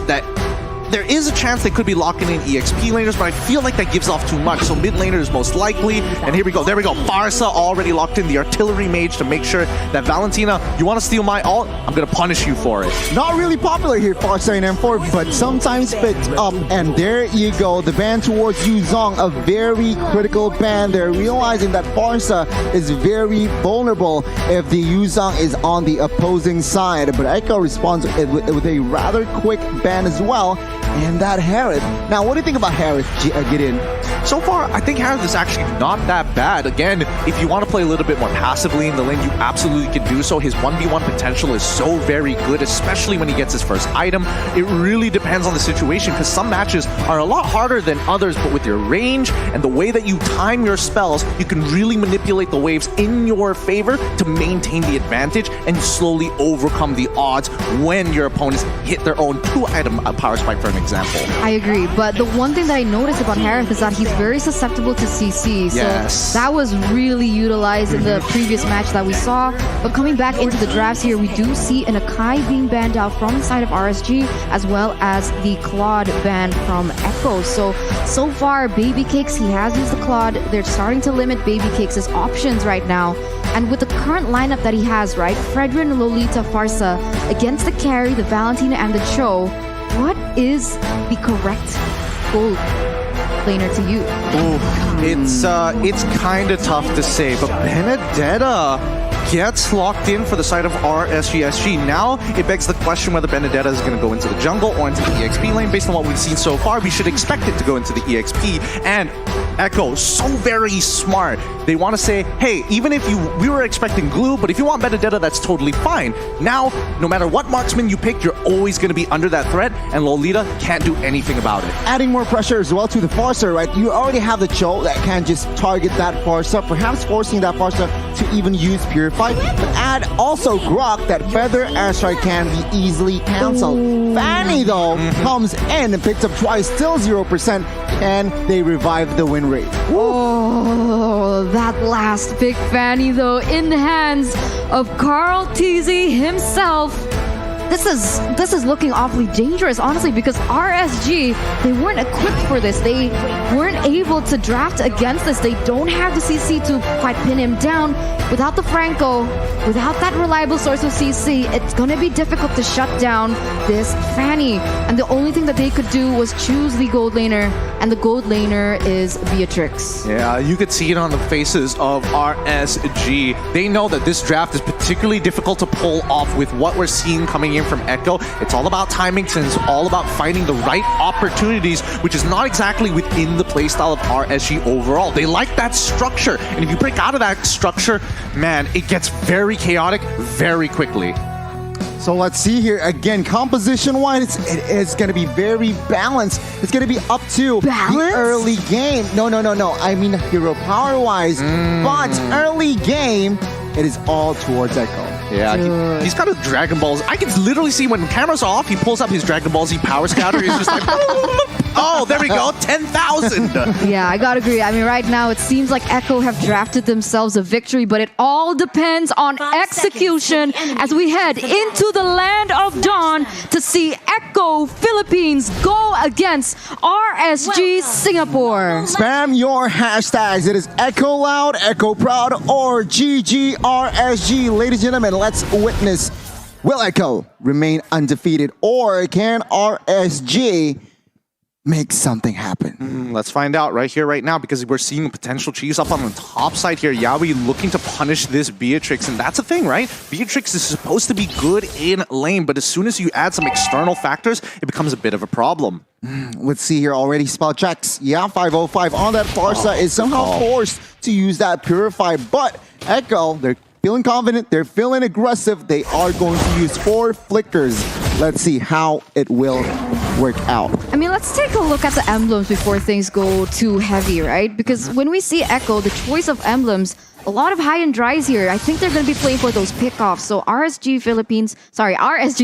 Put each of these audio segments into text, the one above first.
that there is a chance they could be locking in EXP laners, but I feel like that gives off too much. So mid laner is most likely. And here we go. There we go. Farsa already locked in the artillery mage to make sure that Valentina, you want to steal my ult? I'm going to punish you for it. Not really popular here, Farsa in M4, but sometimes fits up. And there you go. The ban towards Yuzong, a very critical ban. They're realizing that Farsa is very vulnerable if the Yuzong is on the opposing side. But Echo responds with a rather quick ban as well. And that Harith. Now, what do you think about Harith, Gideon? So far, I think Harith is actually not that bad. Again, if you want to play a little bit more passively in the lane, you absolutely can do so. His 1v1 potential is so very good, especially when he gets his first item. It really depends on the situation, because some matches are a lot harder than others, but with your range and the way that you time your spells, you can really manipulate the waves in your favor to maintain the advantage and slowly overcome the odds when your opponents hit their own 2-item power spike, for an example. I agree, but the one thing that I noticed about Harith is that he's very susceptible to CC. So yes, that was really utilized in the previous match that we saw. But coming back into the drafts here, we do see an Akai being banned out from the side of RSG, as well as the Claude ban from Echo. So far, Baby Cakes, he has used the Claude. They're starting to limit Baby Cakes' options right now. And with the current lineup that he has, right, Fredrin, Lolita, Farsa, against the carry, the Valentina, and the Cho, what is the correct gold laner to you? It's kind of tough to say, but Benedetta gets locked in for the side of RSGSG. Now it begs the question whether Benedetta is going to go into the jungle or into the EXP lane. Based on what we've seen so far, we should expect it to go into the EXP. And Echo, so very smart. They want to say, hey, even if we were expecting glue, but if you want Benedetta, that's totally fine. Now, no matter what marksman you pick, you're always going to be under that threat, and Lolita can't do anything about it. Adding more pressure as well to the Farsa, right? You already have the Cho that can just target that Farsa, perhaps forcing that Farsa to even use Purify, but add also Grok, that Feather Airstrike can be easily cancelled. Fanny, though, comes in and picks up twice, still 0%, and they revive the win rate. Oh, that last pick, Fanny, though, in the hands of Carl Teasy himself. This is looking awfully dangerous, honestly, because RSG, they weren't equipped for this. They weren't able to draft against this. They don't have the CC to quite pin him down. Without the Franco, without that reliable source of CC, it's going to be difficult to shut down this Fanny. And the only thing that they could do was choose the gold laner, and the gold laner is Beatrix. Yeah, you could see it on the faces of RSG. They know that this draft is particularly difficult to pull off with what we're seeing coming in from Echo. It's all about timing, and it's all about finding the right opportunities, which is not exactly within the playstyle of RSG overall. They like that structure, and if you break out of that structure, man, it gets very chaotic very quickly. So let's see here again. Composition-wise, it is going to be very balanced. It's going to be up to the early game. No. I mean hero power-wise, but early game, it is all towards Echo. Yeah, he's got a Dragon Balls. I can literally see when the camera's off, he pulls up his Dragon Ball Z Power Scouter. He's just like, oh, there we go, 10,000. Yeah, I gotta agree. I mean, right now it seems like Echo have drafted themselves a victory, but it all depends on execution as we head into the land of Dawn to see Echo Philippines go against RSG Singapore. Spam your hashtags. It is Echo Loud, Echo Proud, or GGRSG. Ladies and gentlemen, let's witness, will Echo remain undefeated, or can RSG make something happen? Let's find out right here, right now, because we're seeing potential cheese up on the top side here. Yawi looking to punish this Beatrix, and that's the thing, right? Beatrix is supposed to be good in lane, but as soon as you add some external factors, it becomes a bit of a problem. Let's see here already. Spell checks. Yeah, 505 on that Farsa is somehow forced to use that Purify, but Echo, they're feeling confident, they're feeling aggressive. They are going to use 4 flickers. Let's see how it will work out. I mean, let's take a look at the emblems before things go too heavy, right? Because when we see Echo, the choice of emblems, a lot of high and dries here. I think they're going to be playing for those pickoffs. So RSG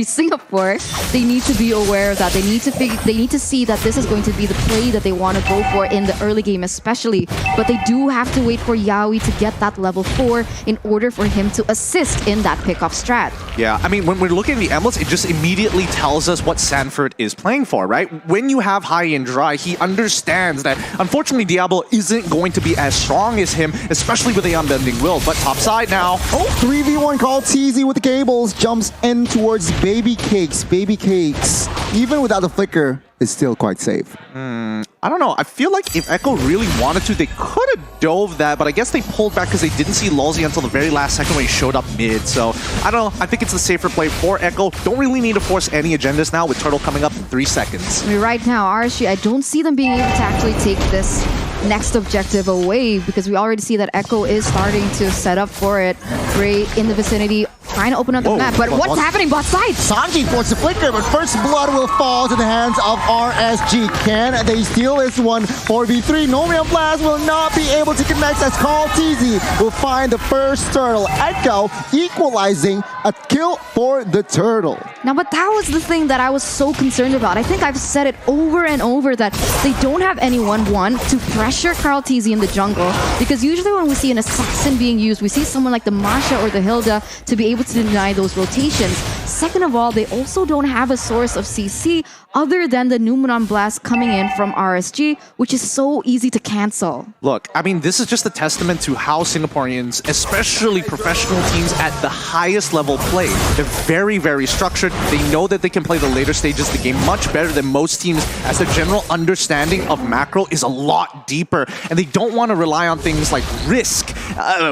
Singapore, they need to be aware of that. They need to see that this is going to be the play that they want to go for in the early game especially. But they do have to wait for Yaoi to get that level 4 in order for him to assist in that pickoff strat. Yeah, I mean, when we're looking at the emblems, it just immediately tells us what Sanford is playing for, right? When you have high and dry, he understands that, unfortunately, Diablo isn't going to be as strong as him, especially with the unbending will. But top side now. Oh, 3v1 called TZ with the cables. Jumps in towards Baby Cakes. Baby Cakes, even without the flicker, is still quite safe. I don't know. I feel like if Echo really wanted to, they could have dove that, but I guess they pulled back because they didn't see Lulzy until the very last second when he showed up mid. So, I don't know. I think it's the safer play for Echo. Don't really need to force any agendas now with Turtle coming up in 3 seconds. I mean, right now, RSG, I don't see them being able to actually take this next objective away because we already see that Echo is starting to set up for it. Ray in the vicinity, trying to open up the map. But what's happening bot side? Sanji forced the flicker, but first blood will fall to the hands of RSG. Can they steal this one? 4v3, Nomian Blast will not be able to connect as Call TZ will find the first turtle. Echo equalizing a kill for the turtle. Now, but that was the thing that I was so concerned about. I think I've said it over and over that they don't have anyone, one, to pressure Carl TZ in the jungle. Because usually when we see an assassin being used, we see someone like the Masha or the Hilda to be able to deny those rotations. Second of all, they also don't have a source of CC other than the Numenon Blast coming in from RSG, which is so easy to cancel. Look, I mean, this is just a testament to how Singaporeans, especially professional teams at the highest level, play. They're very, very structured. They know that they can play the later stages of the game much better than most teams, as their general understanding of macro is a lot deeper. And they don't want to rely on things like risk,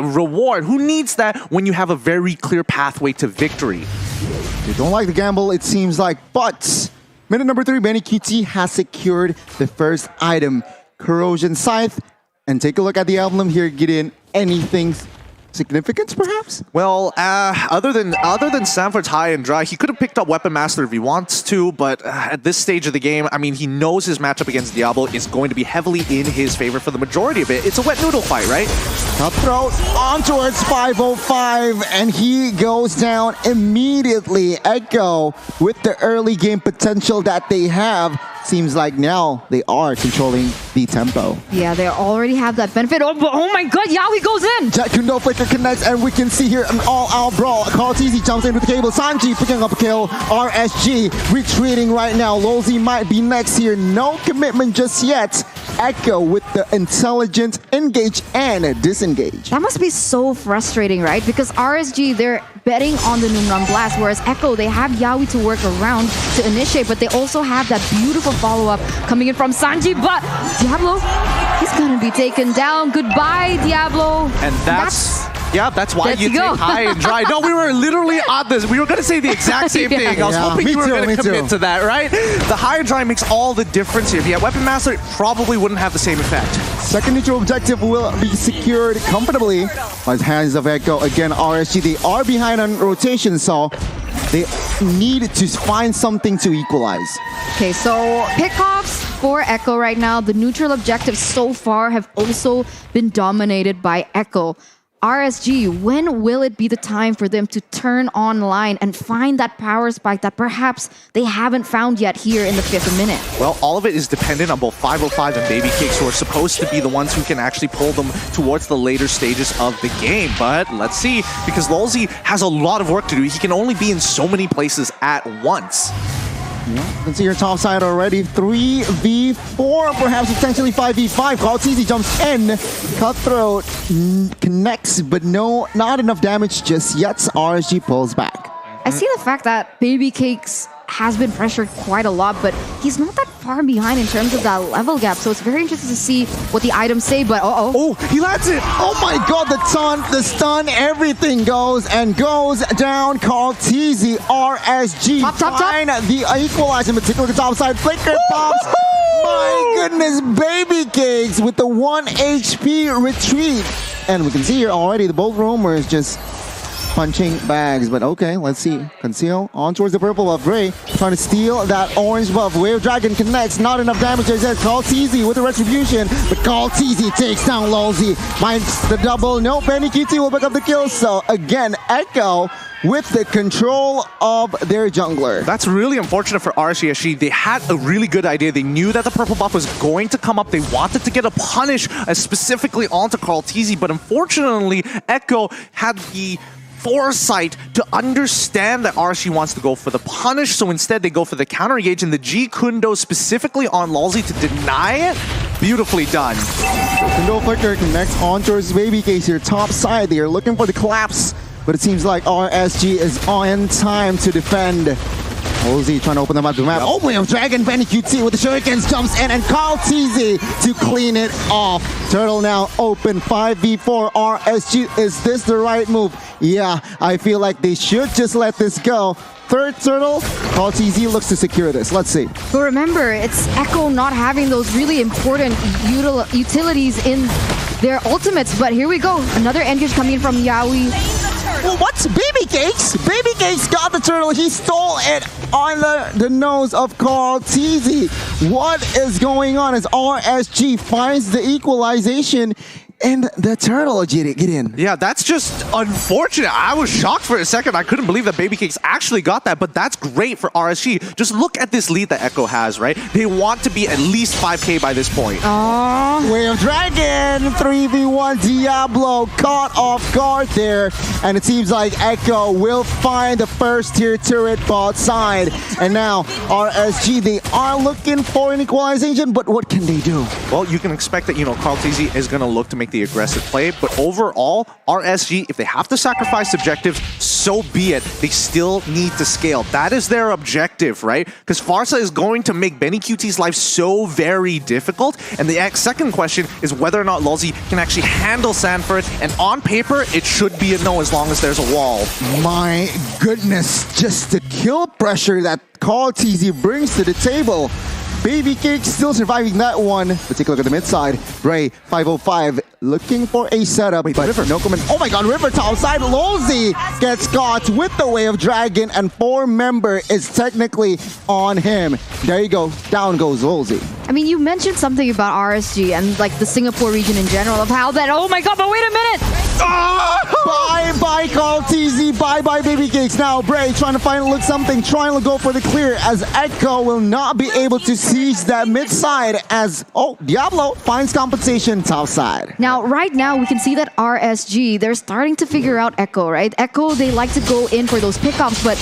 reward. Who needs that when you have a very clear pathway to victory? They don't like the gamble, it seems like, but minute number 3, Benny QT has secured the first item, Corrosion Scythe. And take a look at the emblem here, Gideon. Anything significance, perhaps? Well, other than Sanford's high and dry, he could have picked up Weapon Master if he wants to, but at this stage of the game, I mean, he knows his matchup against Diablo is going to be heavily in his favor for the majority of it. It's a wet noodle fight, right? Cutthroat on towards 505, and he goes down immediately. Echo, with the early game potential that they have, seems like now they are controlling the tempo. Yeah, they already have that benefit. Oh my god, Yaoi goes in! Jack Kundo flicker connects, and we can see here an all-out brawl. Call TZ jumps in with the cable. Sanji picking up a kill. RSG retreating right now. Lulzy might be next here. No commitment just yet. Echo with the intelligent engage and disengage. That must be so frustrating, right? Because RSG, they're betting on the Numenon Blast, whereas Echo, they have Yaoi to work around to initiate, but they also have that beautiful follow-up coming in from Sanji, but Diablo, he's gonna be taken down. Goodbye, Diablo. And that's why you take high and dry. No, we were literally on this. We were going to say the exact same thing. I was hoping you were going to commit to that, right? The high and dry makes all the difference here. If you had Weapon Master, it probably wouldn't have the same effect. Second neutral objective will be secured comfortably by the hands of Echo. Again, RSG, they are behind on rotation, so they need to find something to equalize. Okay, so pickoffs for Echo right now. The neutral objectives so far have also been dominated by Echo. RSG, when will it be the time for them to turn online and find that power spike that perhaps they haven't found yet here in the 5th minute? Well, all of it is dependent on both 505 and Baby Cakes, who are supposed to be the ones who can actually pull them towards the later stages of the game. But let's see, because Lulzy has a lot of work to do. He can only be in so many places at once. Yeah, you can see your top side already. 3v4, perhaps potentially 5v5. Call TZ jumps in. Cutthroat connects, but no, not enough damage just yet. RSG pulls back. I see the fact that Baby Cakes has been pressured quite a lot, but he's not that far behind in terms of that level gap. So it's very interesting to see what the items say, but Oh, he lands it! Oh my god, the stun, everything goes down. Call TZ, RSG. Top. Find the equalizer, in particular the top side. Flicker pops. My goodness, Baby Cakes with the 1 HP retreat. And we can see here already the bolt roamer is just punching bags. But okay, let's see. Conceal on towards the purple buff. Ray trying to steal that orange buff. Wave Dragon connects. Not enough damage. As Call Teasy with the retribution. But Call Teasy takes down Lolzy. Finds the double. No, Benny QT will pick up the kill. So again, Echo with the control of their jungler. That's really unfortunate for RSGSG. They had a really good idea. They knew that the purple buff was going to come up. They wanted to get a punish specifically onto Carl Teasy, but unfortunately, Echo had the foresight to understand that RSG wants to go for the punish, so instead they go for the counter engage, and the G Kundo specifically on Lolzy to deny it. Beautifully done. Kundo Flicker connects on towards Baby Case here, top side. They are looking for the collapse, but it seems like RSG is on time to defend. Lolzy trying to open them up the map. Oh, we have Dragon Benny QT with the shurikens, jumps in, and Carl Teasy to clean it off. Turtle now open 5v4 RSG. Is this the right move? Yeah, I feel like they should just let this go. Third turtle, Carl Teasy looks to secure this. Let's see. But remember, it's Echo not having those really important utilities in their ultimates. But here we go. Another engage coming in from Yaoi. Well, what's Baby Cakes? Baby Cakes got the turtle. He stole it on the nose of Carl Teasy. What is going on as RSG finds the equalization? And the turtle get in. Yeah, that's just unfortunate. I was shocked for a second. I couldn't believe that Baby Cakes actually got that, but that's great for RSG. Just look at this lead that Echo has, right? They want to be at least 5K by this point. Wave of Dragon, 3v1 Diablo caught off guard there. And it seems like Echo will find the first tier turret bot side. And now RSG, they are looking for an equalization, but what can they do? Well, you can expect that, Carl Teasy is going to look to make the aggressive play, but overall, RSG, if they have to sacrifice objectives, so be it. They still need to scale. That is their objective, right? Because Farsa is going to make Benny QT's life so very difficult, and the second question is whether or not Lolzy can actually handle Sanford, and on paper, it should be a no as long as there's a wall. My goodness, just the kill pressure that Carl Teasy brings to the table. Baby Cake still surviving that one. Let's take a look at the mid side. Ray, 505, looking for a setup, but River, no comment. Oh my god, River top side. Lolzy gets caught with the Wave of Dragon, and 4-member is technically on him. There you go, down goes Lolzy. I mean, you mentioned something about RSG and like the Singapore region in general of how that, oh my god, but wait a minute! Bye-bye, Carl Teasy. Bye-bye, Baby Cakes. Now, Bray trying to find look something, trying to go for the clear as Echo will not be able to seize that mid side as, Diablo finds compensation top side. Now, right now, we can see that RSG, they're starting to figure out Echo, right? Echo, they like to go in for those pickups, but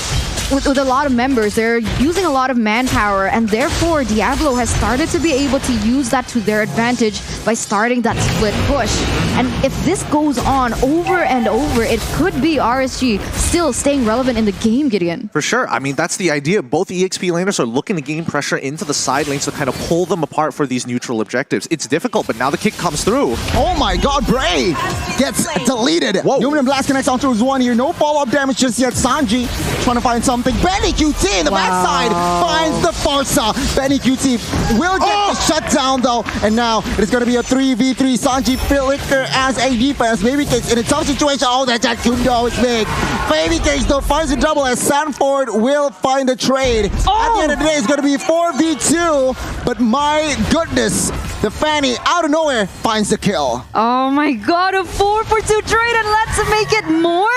with a lot of members, they're using a lot of manpower, and therefore Diablo has started to be able to use that to their advantage by starting that split push. And if this goes on over and over, it could be RSG still staying relevant in the game, Gideon. For sure. I mean, that's the idea. Both EXP laners are looking to gain pressure into the side lanes to kind of pull them apart for these neutral objectives. It's difficult, but now the kick comes through. Oh my god, Bray gets deleted. Whoa. Luminum Blast connects onto his one here. No follow-up damage just yet. Sanji trying to find something. Benny QT in the backside finds the Farsa. Benny QT will get the shutdown though. And now it is going to be a 3v3. Sanji Flicker as a defense. Baby Cakes in a tough situation. Oh, that Kundo is big. Baby Cakes though finds a double as Sanford will find a trade. At the end of the day, it's going to be 4v2. But my goodness, the Fanny out of nowhere finds the kill. Oh my god, a 4-for-2 trade, and let's make it more?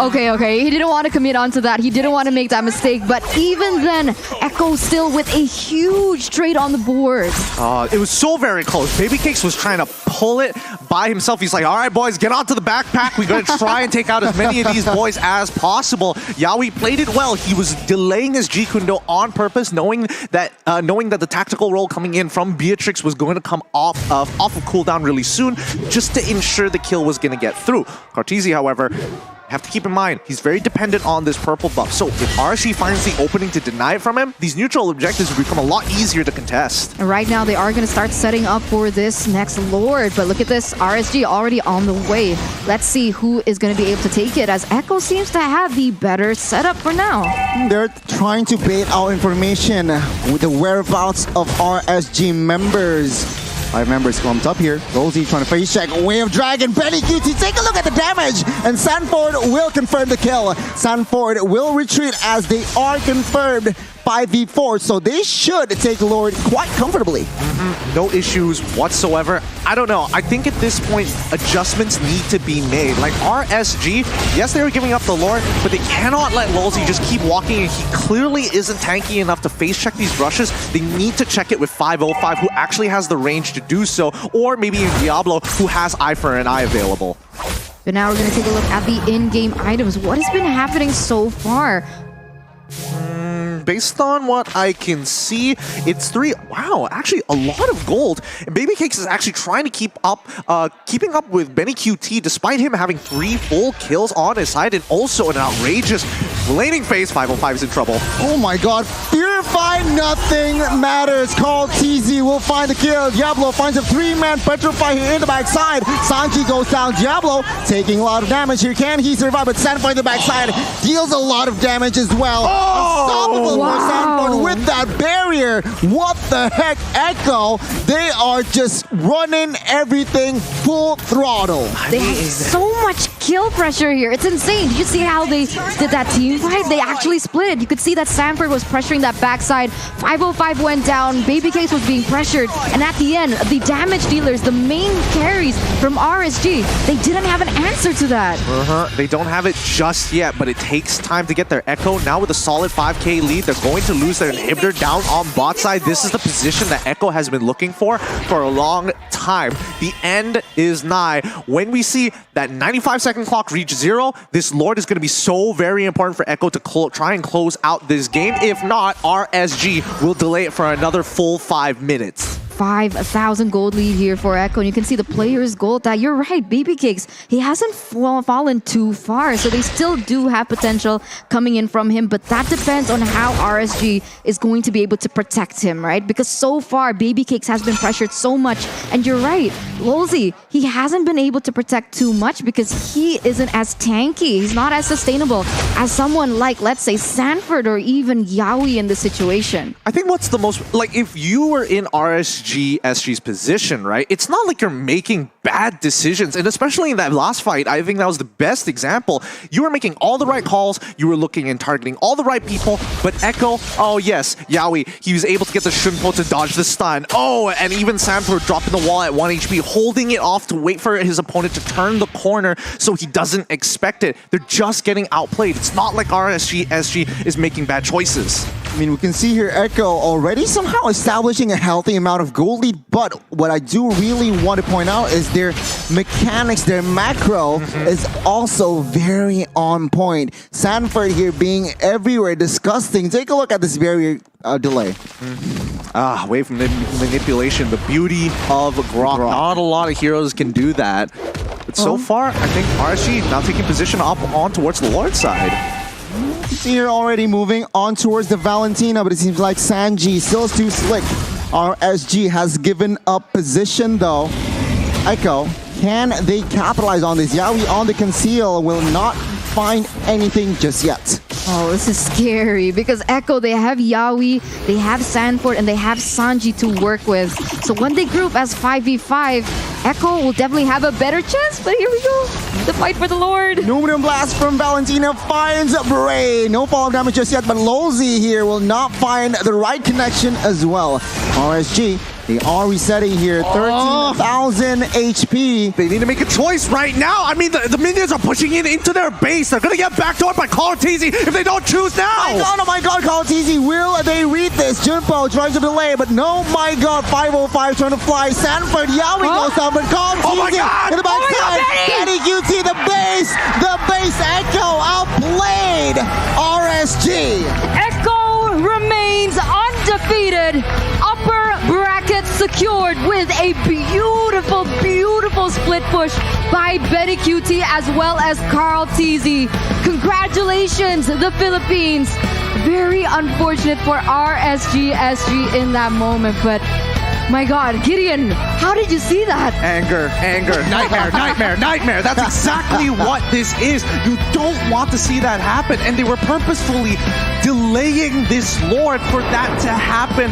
Okay, he didn't want to commit onto that. He didn't want to make that mistake, but even then, Echo still with a huge trade on the board. It was so very close. Baby Cakes was trying to pull it by himself. He's like, all right, boys, get onto the backpack. We're going to try and take out as many of these boys as possible. Yaoi played it well. He was delaying his G Kundo on purpose, knowing that the tactical roll coming in from Beatrix was going to come off of cooldown really soon, just to ensure the kill was going to get through. Cartesi, however, have to keep in mind, he's very dependent on this purple buff. So if RSG finds the opening to deny it from him, these neutral objectives will become a lot easier to contest. And right now, they are going to start setting up for this next Lord. But look at this, RSG already on the way. Let's see who is going to be able to take it, as Echo seems to have the better setup for now. They're trying to bait out information with the whereabouts of RSG members. 5 members clumped up here. Rosie trying to face check. Wave Dragon, Benny QT, take a look at the damage. And Sanford will confirm the kill. Sanford will retreat as they are confirmed 5v4, so they should take Lord quite comfortably. No issues whatsoever. I don't know. I think at this point, adjustments need to be made. Like RSG, yes, they were giving up the Lord, but they cannot let Lolzy just keep walking, and he clearly isn't tanky enough to face check these rushes. They need to check it with 505, who actually has the range to do so, or maybe Diablo, who has Eye for an Eye available. But now we're going to take a look at the in-game items. What has been happening so far? Based on what I can see, it's 3. Wow, actually a lot of gold. And Baby Cakes is actually trying to keeping up with Benny QT, despite him having 3 full kills on his side, and also an outrageous flaming phase. 505 is in trouble. Oh my god, Purify, nothing matters. Carl TZ will find the kill. Diablo finds a 3-man Petrify here in the backside. Sanji goes down. Diablo taking a lot of damage here. Can he survive? But Sanford in the backside deals a lot of damage as well. Unstoppable for Sanford with that barrier. What the heck, Echo? They are just running everything full throttle. They have so much kill pressure here. It's insane. Did you see how they did that team fight? They actually split. You could see that Sanford was pressuring that backside. 505 went down. Baby Case was being pressured. And at the end, the damage dealers, the main carries from RSG, they didn't have an answer to that. They don't have it just yet, but it takes time to get their Echo. Now with a solid 5k lead, they're going to lose their inhibitor down on bot side. This is the position that Echo has been looking for a long time. The end is nigh. When we see that 95-second clock reach 0, this Lord is going to be so very important for Echo to try and close out this game. If not, RSG will delay it for another full 5 minutes. 5,000 gold lead here for Echo, and you can see the player's gold that you're right, Baby Cakes, he hasn't fallen too far, so they still do have potential coming in from him, but that depends on how RSG is going to be able to protect him, right? Because so far, Baby Cakes has been pressured so much, and you're right, Lolzy, he hasn't been able to protect too much because he isn't as tanky, he's not as sustainable as someone like, let's say, Sanford or even Yaoi in this situation. I think what's the most, like, if you were in SG's position, right? It's not like you're making bad decisions, and especially in that last fight, I think that was the best example. You were making all the right calls, you were looking and targeting all the right people, but Echo, oh yes, Yaoi, he was able to get the Shunpo to dodge the stun. Oh, and even Sanford dropping the wall at 1 HP, holding it off to wait for his opponent to turn the corner so he doesn't expect it. They're just getting outplayed. It's not like SG is making bad choices. I mean, we can see here Echo already somehow establishing a healthy amount of gold lead, but what I do really want to point out is their mechanics, their macro is also very on point. Sanford here being everywhere, disgusting. Take a look at this barrier delay. Wave manipulation, the beauty of Grok. Not a lot of heroes can do that. But so far, I think RSG now taking position up on towards the Lord side. See here already moving on towards the Valentina, but it seems like Sanji still is too slick. RSG has given up position though. Echo, can they capitalize on this? Yaoi on the conceal will not find anything just yet. Oh, this is scary because Echo, they have Yaoi, they have Sanford, and they have Sanji to work with. So when they group as 5v5, Echo will definitely have a better chance, but here we go. The fight for the Lord. Numenum Blast from Valentina finds Bray. No fall damage just yet, but Lolzy here will not find the right connection as well. RSG, they are resetting here. 13,000 HP. They need to make a choice right now. I mean, the minions are pushing in into their base. They're going to get backdoored by Call TZ if they don't choose now. Oh my god, Call TZ. Will they read this? Junpo tries to delay, but no, my god. 505 trying to fly. Sanford, Yaoi goes down, but Call TZ in the backside. Benny QT, the base Echo outplayed RSG. Echo remains undefeated. Upper bracket secured with a beautiful, beautiful split push by Benny QT as well as Carl TZ. Congratulations, the Philippines. Very unfortunate for RSG in that moment, but my god, Gideon, how did you see that? Anger, nightmare. That's exactly what this is. You don't want to see that happen, and they were purposefully delaying this Lord for that to happen.